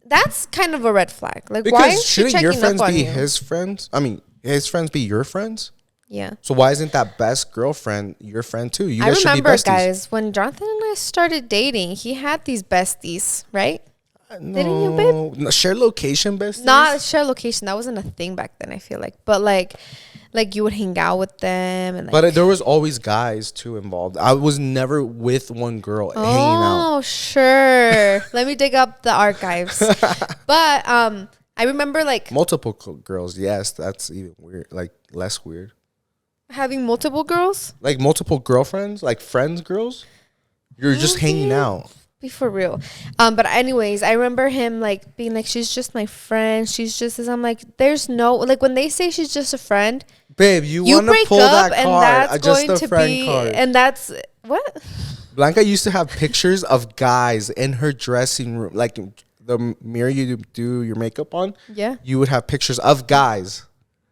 That's kind of a red flag. Like, Because why is she shouldn't your checking friends up on be you? his friends? I mean, his friends be your friends? Yeah. So why isn't that best girlfriend your friend too? You I guys remember, should be besties. guys, when Jonathan and I started dating, he had these besties, right? No, Didn't you, babe? no, share location besties? Not share location. That wasn't a thing back then, I feel like. But like you would hang out with them. And But there was always guys too involved. I was never with one girl hanging out. Oh, sure. Let me dig up the archives. But I remember like Multiple girls, yes, that's even weird. Like less weird. having multiple girls. Like multiple girlfriends, like friends, girls. You're just hanging out. Be for real. But anyways, I remember him like being like, she's just my friend. She's just this. I'm like, there's no, like when they say she's just a friend, Babe, you want to break pull up that and card. that's Just going a to friend be, card. and that's what? Blanca used to have pictures of guys in her dressing room, like the mirror you do your makeup on. Yeah. You would have pictures of guys.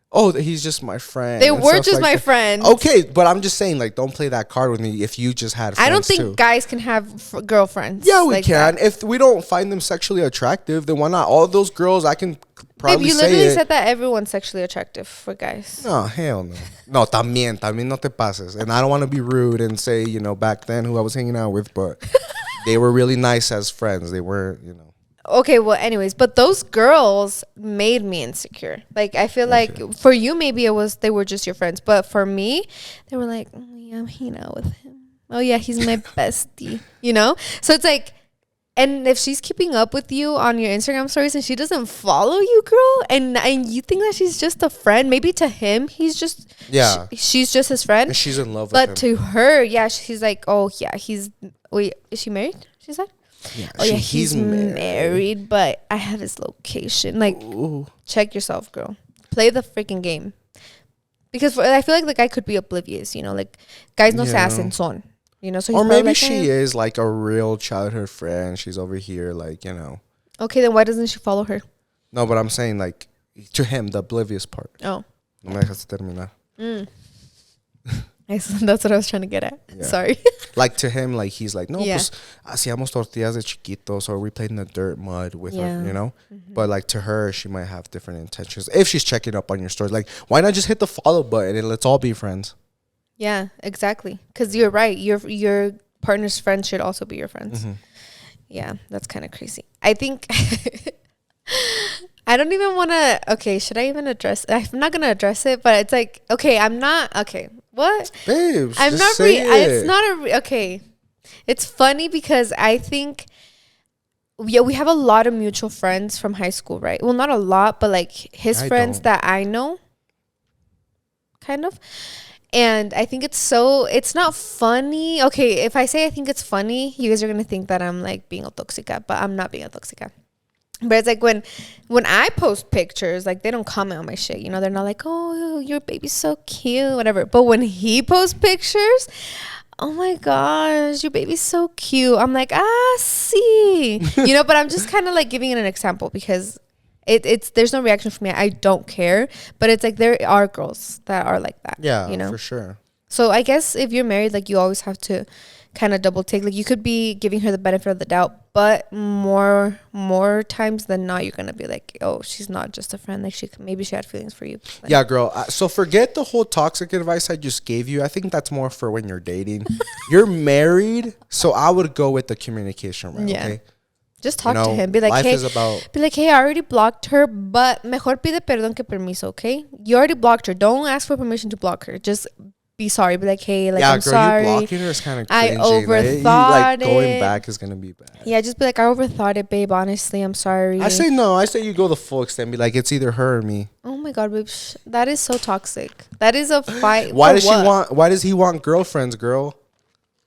Oh, he's just my friend. They and were stuff just like my that. friends. Okay, but I'm just saying, like, don't play that card with me if you just had friends I don't think too. guys can have girlfriends. Yeah, we like can. that. If we don't find them sexually attractive, then why not? All of those girls, I can probably Babe, you say literally it. said that everyone's sexually attractive for guys. No, hell no. No, también no te pases. And I don't want to be rude and say, you know, back then who I was hanging out with, but they were really nice as friends. They weren't, you know. Okay, well, anyways, but those girls made me insecure. Like, I feel like for you, maybe they were just your friends, but for me, they were like, oh yeah, I'm hanging out with him. Oh yeah, he's my bestie. You know? So it's like, and if she's keeping up with you on your Instagram stories and she doesn't follow you, girl, and you think that she's just a friend, maybe to him he's just she's just his friend. And she's in love with him. But to her, yeah, she's like, oh yeah, wait, is she married? She said. Yeah, Oh yeah, he's married, but I have his location. Like, check yourself, girl. Play the freaking game. Because I feel like the guy could be oblivious, you know, like guys no se hacen son, you know. So he's or maybe like, she is like a real childhood friend. She's over here, like, you know. Okay, then why doesn't she follow her? No, but I'm saying, like, to him, the oblivious part. Oh, No me dejas terminar. that's what I was trying to get at. Yeah. Sorry. Like, to him, like, he's like, no, Yeah. pues hacíamos tortillas de chiquitos, or we played in the dirt mud with her, you know. Mm-hmm. But like, to her, she might have different intentions if she's checking up on your stories. Like, why not just hit the follow button and let's all be friends? Yeah, exactly. Because you're right. Your partner's friends should also be your friends. Mm-hmm. Yeah, that's kind of crazy. I think I don't even want to. Okay, should I even address? I'm not gonna address it, but it's like, okay, I'm not. Okay, what? Babes, I'm just not. say It's it. not a. Okay, it's funny because I think. Yeah, we have a lot of mutual friends from high school, right? Well, not a lot, but like his I friends don't. that I know, kind of. And I think it's not funny. Okay, if I say I think it's funny, you guys are gonna think that I'm like being a toxica, but I'm not being a toxica. But it's like when I post pictures, like they don't comment on my shit. You know, they're not like, oh, your baby's so cute, whatever. But when he posts pictures, oh my gosh, your baby's so cute. I'm like, see. You know, but I'm just kind of like giving it an example because it's there's no reaction from me. I don't care. But it's like there are girls that are like that. Yeah, You know? for sure. So I guess if you're married, like you always have to kind of double take. Like you could be giving her the benefit of the doubt, but more times than not, you're gonna be like, oh, she's not just a friend. Like maybe she had feelings for you. Like, Yeah, girl. So forget the whole toxic advice I just gave you. I think that's more for when you're dating. You're married, so I would go with the communication route. Yeah. Okay. Just talk to him. Be like, life hey, is about. I already blocked her, but mejor pide perdón que permiso, okay? You already blocked her. Don't ask for permission to block her. Just be sorry. Be like, hey, like, Yeah, I'm girl, sorry. you blocking her is kind of I cringy. overthought like going it. back is gonna be bad. Yeah, just be like, I overthought it, babe. Honestly, I'm sorry. I say no. I say you go the full extent. Be like, it's either her or me. Oh my god, babe. That is so toxic. That is a fight. Why for does what? she want? Why does he want girlfriends, girl?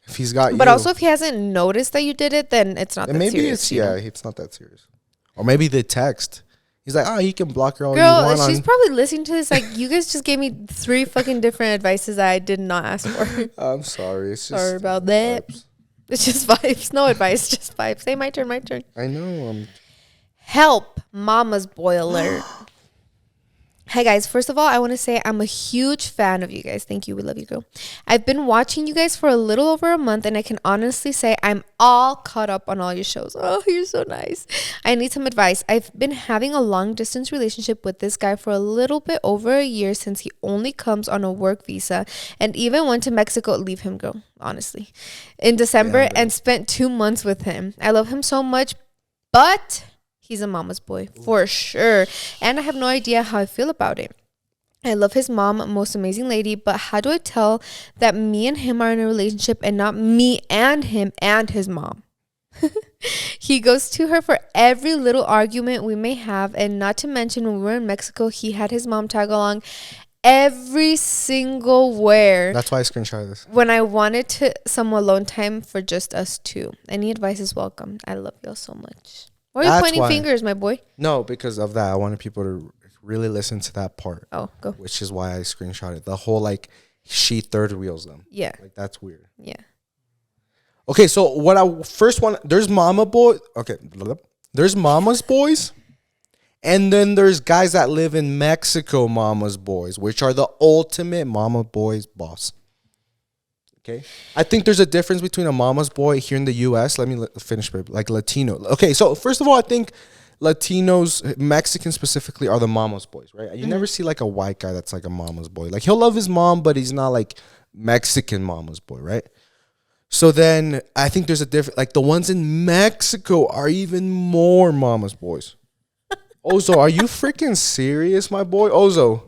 If he's got you. But also, if he hasn't noticed that you did it, then it's not and that maybe serious. it's you know? it's not that serious. Or maybe the text. He's like, oh, you can block her all you Girl, want. she's probably listening to this. Like, you guys just gave me 3 fucking different advices that I did not ask for. I'm sorry. It's just Sorry about that. vibes. It's just vibes. No advice, just vibes. Say my turn, my turn. I know. Help, mama's boy alert. Hi guys, first of all, I want to say I'm a huge fan of you guys. Thank you. We love you, girl. I've been watching you guys for a little over a month, and I can honestly say I'm all caught up on all your shows. Oh, you're so nice. I need some advice. I've been having a long distance relationship with this guy for a little bit over a year since he only comes on a work visa, and even went to Mexico. Leave him, girl, honestly, in December, and spent 2 months with him. I love him so much, but he's a mama's boy for sure. And I have no idea how I feel about it. I love his mom, most amazing lady, but how do I tell that me and him are in a relationship and not me and him and his mom? He goes to her for every little argument we may have, and not to mention when we were in Mexico, he had his mom tag along every single where. That's why I screenshot this. When I wanted some alone time for just us two. Any advice is welcome. I love y'all so much. Why are you pointing fingers, my boy? No, because of that. I wanted people to really listen to that part. Oh, go. Which is why I screenshot it. The whole, like, she third wheels them. Yeah. Like, that's weird. Yeah. Okay, so what I first want, there's mama boy. Okay. There's mama's boys. And then there's guys that live in Mexico, mama's boys, which are the ultimate mama boys boss. Okay. I think there's a difference between a mama's boy here in the U.S. Let me finish, babe. Like Latino. Okay, so first of all, I think Latinos, Mexicans specifically, are the mama's boys, right? You never see like a white guy that's like a mama's boy. Like he'll love his mom, but he's not like Mexican mama's boy, right? So then I think there's a different, like the ones in Mexico are even more mama's boys. Ozo, are you freaking serious, my boy? Ozo.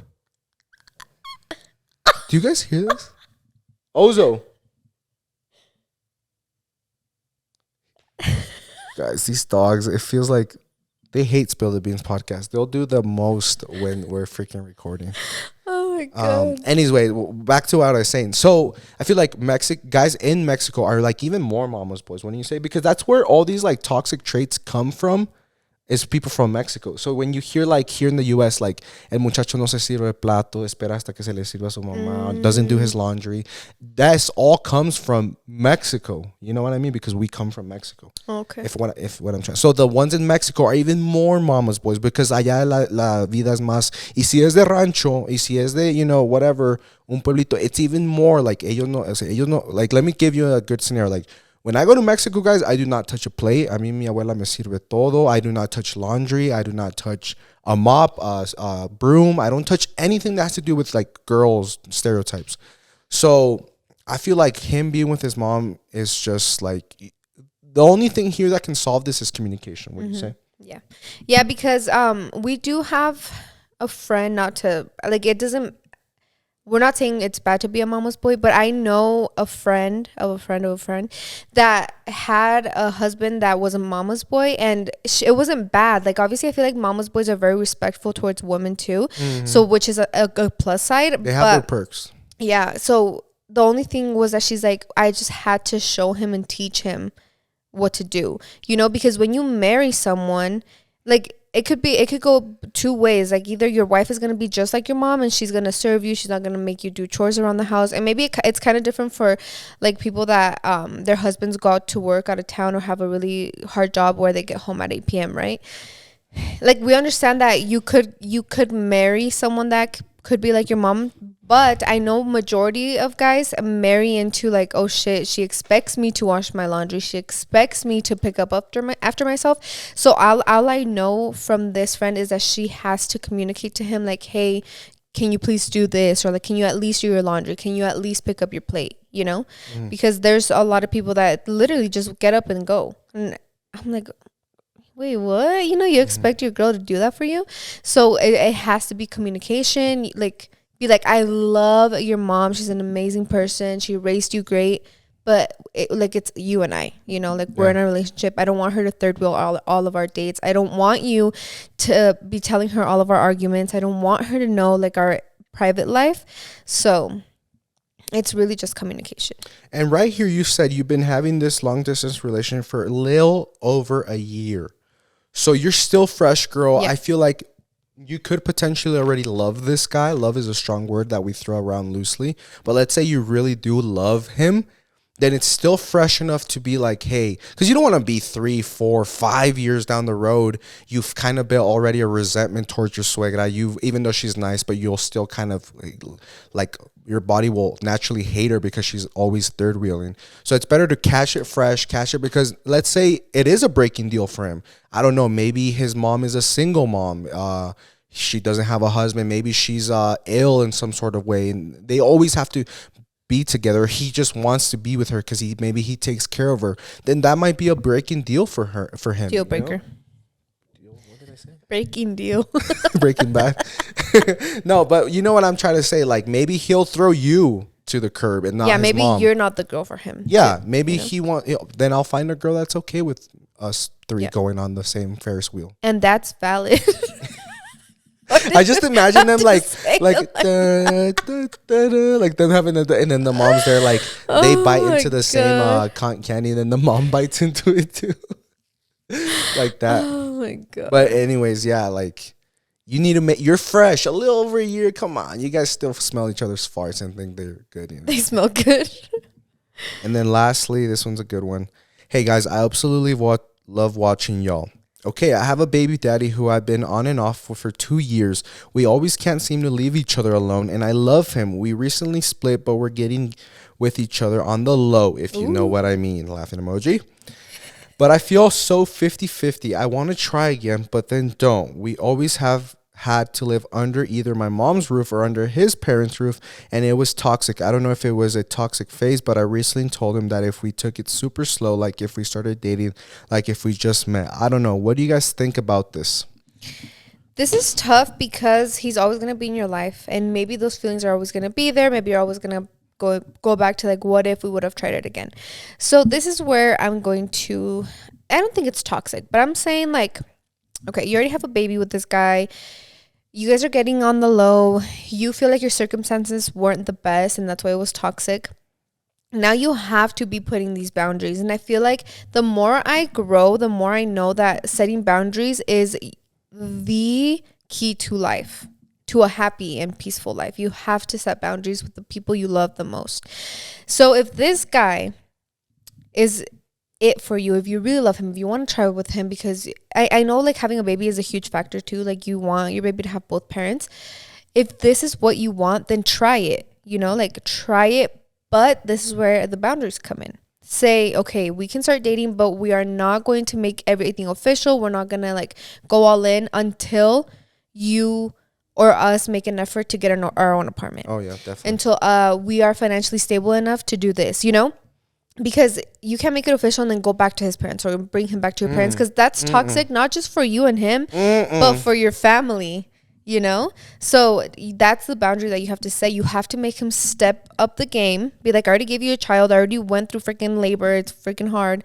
Do you guys hear this? Ozo. Guys, these dogs, it feels like they hate Spill the Beans podcast. They'll do the most when we're freaking recording. Oh my God. Anyway, back to what I was saying. So I feel like guys in Mexico are like even more mama's boys, when you say, because that's where all these like toxic traits come from. Is people from Mexico. So when you hear like here in the US, like el muchacho no se sirve el plato, espera hasta que se le sirva a su mamá, doesn't do his laundry. That's all comes from Mexico. You know what I mean? Because we come from Mexico. Okay. If what I'm trying. So the ones in Mexico are even more mama's boys, because allá la vida es más. Y si es de rancho, y si es de, you know, whatever, un pueblito, it's even more like ellos no, like, let me give you a good scenario. Like, when I go to Mexico, guys, I do not touch a plate. A mí mi abuela me sirve todo. I do not touch laundry. I do not touch a mop, a broom. I don't touch anything that has to do with like girls stereotypes. So I feel like him being with his mom is just like the only thing here that can solve this is communication. What do you say? Yeah. Yeah, because we do have a friend, not to like it doesn't we're not saying it's bad to be a mama's boy, but I know a friend of a friend of a friend that had a husband that was a mama's boy, and it wasn't bad. Like, obviously, I feel like mama's boys are very respectful towards women too, so which is a plus side. They have their perks. Yeah. So the only thing was that she's like, I just had to show him and teach him what to do, because when you marry someone, like, it could go two ways. Like, either your wife is going to be just like your mom and she's going to serve you, she's not going to make you do chores around the house. And maybe it's kind of different for like people that their husbands go out to work out of town or have a really hard job where they get home at 8 p.m, right? Like, we understand that you could marry someone that could be like your mom, but I know majority of guys marry into like, oh shit, she expects me to wash my laundry, she expects me to pick up after myself. So all I know from this friend is that she has to communicate to him like, hey, can you please do this, or like, can you at least do your laundry, can you at least pick up your plate, because there's a lot of people that literally just get up and go, and I'm like, wait, what? You expect your girl to do that for you? So it has to be communication. Like, be like, I love your mom. She's an amazing person. She raised you great. But it's you and I, like, we're in a relationship. I don't want her to third wheel all of our dates. I don't want you to be telling her all of our arguments. I don't want her to know like our private life. So it's really just communication. And right here, you said you've been having this long distance relationship for a little over a year. So you're still fresh, girl. Yeah. I feel like you could potentially already love this guy. Love is a strong word that we throw around loosely. But let's say you really do love him, then it's still fresh enough to be like, hey, because you don't want to be 3, 4, 5 years down the road. You've kind of built already a resentment towards your suegra. Even though she's nice, but you'll still kind of like your body will naturally hate her because she's always third wheeling. So it's better to cash it fresh, because let's say it is a breaking deal for him. I don't know. Maybe his mom is a single mom. She doesn't have a husband. Maybe she's ill in some sort of way. And they always have to be together. He just wants to be with her because maybe he takes care of her. Then that might be a breaking deal for him. Deal breaker. What did I say? Breaking deal. Breaking Bad. No, but you know what I'm trying to say? Like, maybe he'll throw you to the curb and not his maybe mom. You're not the girl for him. Yeah, maybe he want. Then I'll find a girl that's okay with us three going on the same Ferris wheel. And that's valid. I just imagine them like da, da, da, da, like them having and then the mom's there like they bite into the same cotton candy and then the mom bites into it too. Like that. Oh my god. But anyways, yeah, like you need to you're fresh, a little over a year. Come on, you guys still smell each other's farts and think they're good. They smell good. And then lastly, this one's a good one. Hey guys, I absolutely love watching y'all. Okay, I have a baby daddy who I've been on and off for 2 years. We always can't seem to leave each other alone, and I love him. We recently split, but we're getting with each other on the low, if you know what I mean. Laughing emoji. But I feel so 50-50. I want to try again, but then don't. We always have had to live under either my mom's roof or under his parents' roof, and it was toxic. I don't know if it was a toxic phase, but I recently told him that if we took it super slow, like if we started dating, like if we just met. I don't know. What do you guys think about this? This is tough because he's always going to be in your life, and maybe those feelings are always going to be there. Maybe you're always going to go back to like, what if we would have tried it again? So this is where I'm going to, I don't think it's toxic, but I'm saying like, okay, you already have a baby with this guy. You guys are getting on the low. You feel like your circumstances weren't the best, and that's why it was toxic. Now you have to be putting these boundaries. And I feel like the more I grow, the more I know that setting boundaries is the key to life, to a happy and peaceful life. You have to set boundaries with the people you love the most. So if this guy is it for you, if you really love him, if you want to try with him, because I know like having a baby is a huge factor too. Like you want your baby to have both parents. If this is what you want, then try it, like try it. But this is where the boundaries come in. Say, okay, we can start dating, but we are not going to make everything official. We're not going to like go all in until you or us make an effort to get our own apartment. Oh yeah, definitely. Until we are financially stable enough to do this, because you can't make it official and then go back to his parents or bring him back to your parents, because that's toxic, not just for you and him, but for your family, So that's the boundary that you have to set. You have to make him step up the game. Be like, I already gave you a child. I already went through freaking labor. It's freaking hard.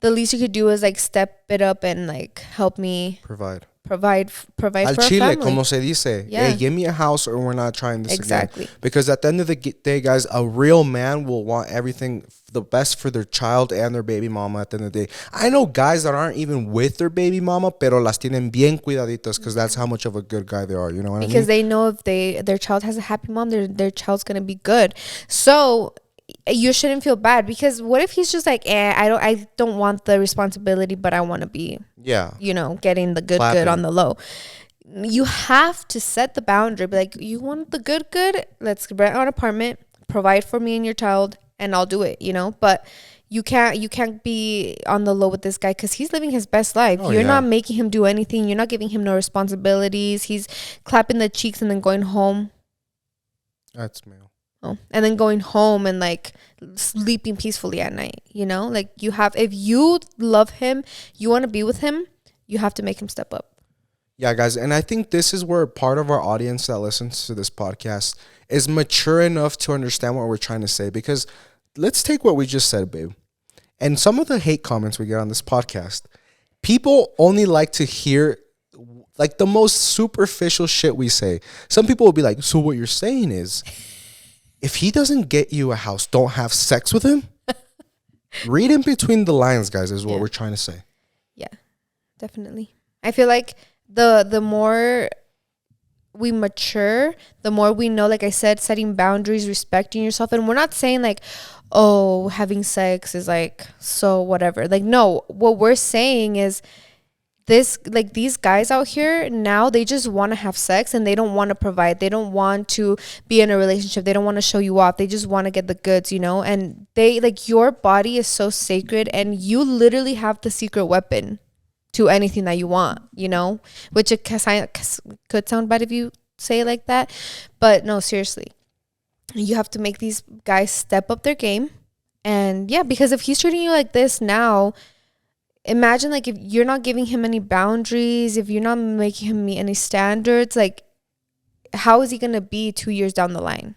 The least you could do is like step it up and like help me provide Al for Chile, our family. como se dice. Yeah. Hey, give me a house or we're not trying this Exactly. again. Because at the end of the day, guys, a real man will want everything the best for their child and their baby mama at the end of the day. I know guys that aren't even with their baby mama, pero las tienen bien cuidaditas because that's how much of a good guy they are. You know what I mean? Because they know if their child has a happy mom, their child's going to be good. So you shouldn't feel bad, because what if he's just like, I don't want the responsibility, but I want to be, getting the good on the low. You have to set the boundary. Be like, you want the good, let's rent an apartment, provide for me and your child, and I'll do it, But you can't be on the low with this guy, because he's living his best life. You're not making him do anything. You're not giving him no responsibilities. He's clapping the cheeks and then going home. That's male. Oh, and then going home and like sleeping peacefully at night, like if you love him, you want to be with him, you have to make him step up. Yeah, guys. And I think this is where part of our audience that listens to this podcast is mature enough to understand what we're trying to say. Because let's take what we just said, babe. And some of the hate comments we get on this podcast, people only like to hear like the most superficial shit we say. Some people will be like, so what you're saying is, if he doesn't get you a house, don't have sex with him? Read in between the lines, guys, is what we're trying to say. Yeah, definitely. I feel like the more we mature, the more we know, like I said, setting boundaries, respecting yourself. And we're not saying like, oh, having sex is like so whatever. Like, no, what we're saying is these guys out here now, they just want to have sex and they don't want to provide. They don't want to be in a relationship. They don't want to show you off. They just want to get the goods, and they like, your body is so sacred and you literally have the secret weapon to anything that you want, which it could sound bad if you say it like that. But no, seriously, you have to make these guys step up their game. And yeah, because if he's treating you like this now, imagine like if you're not giving him any boundaries, if you're not making him meet any standards, like how is he going to be 2 years down the line?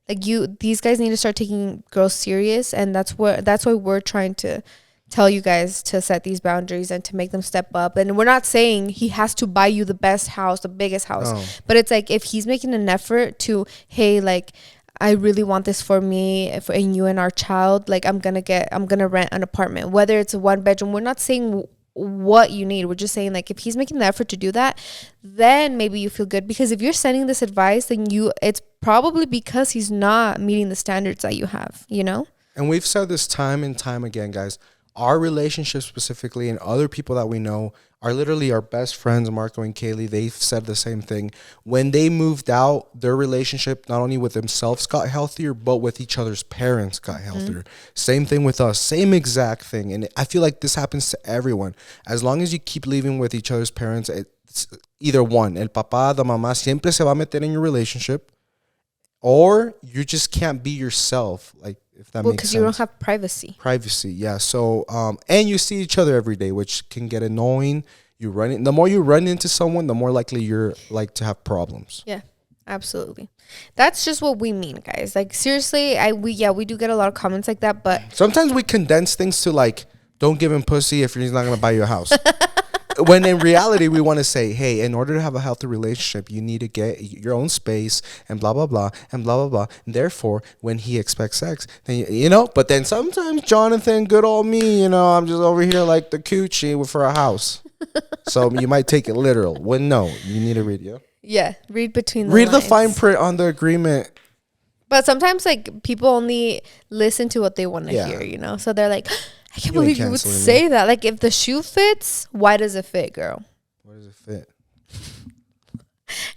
Like these guys need to start taking girls serious. And that's why we're trying to tell you guys to set these boundaries and to make them step up. And we're not saying he has to buy you the best house, the biggest house, but it's like if he's making an effort to, hey, like, I really want this for me and you and our child, like I'm gonna rent an apartment, whether it's a 1-bedroom. We're not saying what you need. We're just saying like if he's making the effort to do that, then maybe you feel good. Because if you're sending this advice, then it's probably because he's not meeting the standards that you have, And we've said this time and time again, guys. Our relationship specifically and other people that we know are literally our best friends, Marco and Kaylee. They've said the same thing. When they moved out, their relationship, not only with themselves got healthier, but with each other's parents got healthier. Same thing with us. Same exact thing. And I feel like this happens to everyone. As long as you keep living with each other's parents, it's either one, el papá, the mamá, siempre se va a meter in your relationship, or you just can't be yourself. Like, if that makes sense. Because you don't have privacy. Yeah. So, and you see each other every day, which can get annoying. The more you run into someone, the more likely you're like to have problems. Yeah, absolutely. That's just what we mean, guys. Like, seriously, we do get a lot of comments like that, but sometimes we condense things to like, don't give him pussy if he's not going to buy you a house. When in reality, we want to say, hey, in order to have a healthy relationship, you need to get your own space and blah, blah, blah, and blah, blah, blah. And therefore, when he expects sex, then, but then sometimes Jonathan, good old me, I'm just over here like the coochie for a house. So you might take it literal. When no, you need to read, Yeah, read between the lines. Read the fine lines. print on the agreement. But sometimes, like, people only listen to what they want to hear, So they're like, I can't believe you would say that. Like, if the shoe fits, why does it fit, girl? Why does it fit?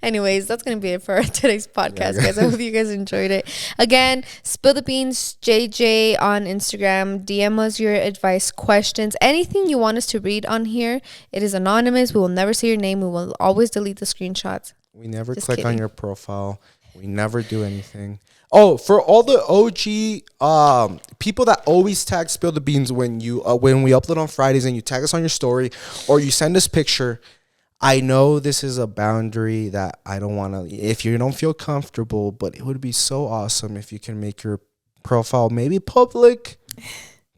Anyways, that's going to be it for today's podcast, guys. I hope you guys enjoyed it. Again, Spill the Beans JJ on Instagram. DM us your advice, questions, anything you want us to read on here. It is anonymous. We will never say your name. We will always delete the screenshots. We never Just click on kidding. your profile. We never do anything. Oh, for all the OG people that always tag Spill the Beans when we upload on Fridays and you tag us on your story or you send us picture, I know this is a boundary that I don't want to, if you don't feel comfortable, but it would be so awesome if you can make your profile maybe public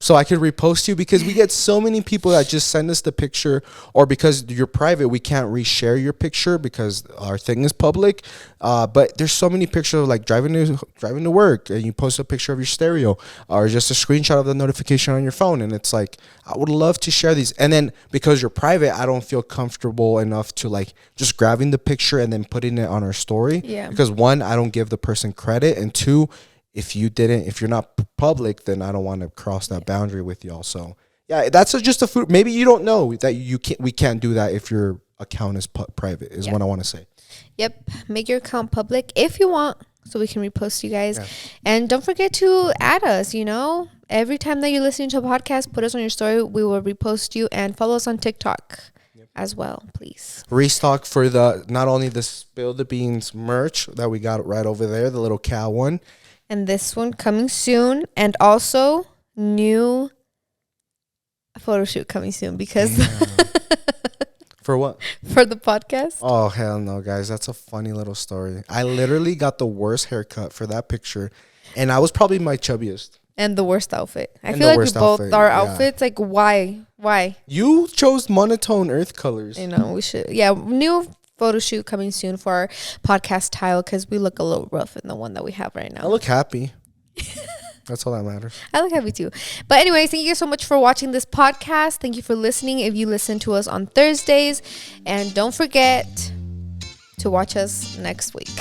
so I could repost you, because we get so many people that just send us the picture, or because you're private, we can't reshare your picture because our thing is public. But there's so many pictures of like driving to work, and you post a picture of your stereo or just a screenshot of the notification on your phone, and it's like I would love to share these. And then because you're private, I don't feel comfortable enough to like just grabbing the picture and then putting it on our story. Yeah. Because one, I don't give the person credit, and two, if you're not public, then I don't want to cross that boundary with y'all. So yeah, that's just a food. Maybe you don't know that we can't do that if your account is private is what I want to say. Yep. Make your account public if you want, so we can repost you guys. Yeah. And don't forget to add us, every time that you're listening to a podcast, put us on your story. We will repost you, and follow us on TikTok as well, please. Restock for not only the Spill the Beans merch that we got right over there, the little cow one. And this one coming soon. And also new photo shoot coming soon, because For what? for the podcast. Oh, hell no, guys. That's a funny little story. I literally got the worst haircut for that picture, and I was probably my chubbiest. And the worst outfit. I And feel the like we worst both, outfit, our yeah. outfits, like, why? You chose monotone earth colors. We should. Yeah, new photo shoot coming soon for our podcast tile, because we look a little rough in the one that we have right I now. look happy. That's all that matters. I look happy too. But anyways, thank you guys so much for watching this podcast. Thank you for listening if you listen to us on Thursdays. And don't forget to watch us next week.